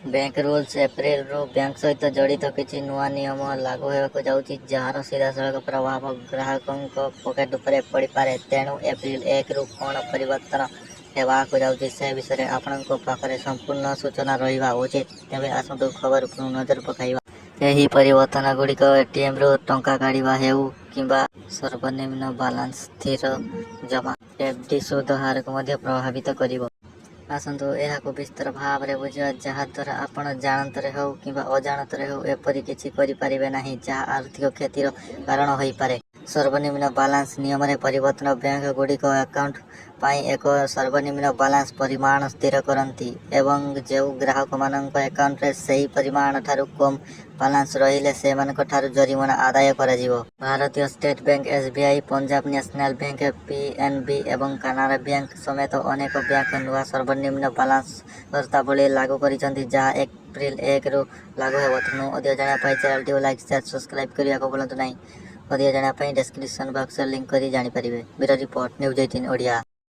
Bank rules April रु bank सहित जड़ित किसी नुआ नियम लागू होगा जाऊँगी जार सीधासख प्रभाव ग्राहकों पकेट उपरे पड़ पारे। तेणु एप्रिल 1 रु कौन परिवर्तन होगाक जाऊँगी से विषय आपण पाखे संपूर्ण सूचना रहा उचित। तेज आसतु खबर को नजर पकाइबा। यही परिवर्तन गुड़िक एटीएम रु टंका काढ़ा हेउ किंबा सर्वनिम्न बालांस स्थिर जमा एफडी सूद हार को प्रभावित करिवो। आसतु यह विस्तार भाव में बुझा जहाद्वारा आपण जानतरे हो कि अजाणतरे हो एपरी किछि करिपारिबे नाही जहाँ आर्थिक क्षतिर कारण हो पारे। सर्वनिम्न बालांस नियम रे परिवर्तन बैंक गुड़िक अकाउंट पाई एक सर्वनिम्न बालांस परिमाण स्थिर करती एवं जो ग्राहक मानक अकाउंट रे सही परिमाण ठारू कम बालांस रहिले से ठारू जरिमाना आदाय कराजिवो। भारतीय state bank SBI Punjab national bank PNB एवं कानारा बैंक समेत अनेक बैंक नुआ सर्वनिम्न बालांस शर्तावली लागू करिसेंती जहाँ एप्रिल 1 रु लागू हेबो। तेणु अधिक जानापाई चैनल टी लाइक शेयर सब्सक्राइब करने को भूलु नहीं। अधिक जानापाई डिस्क्रिप्शन बॉक्स लिंक कर जानीपारे। Bureau report news 18 Odia.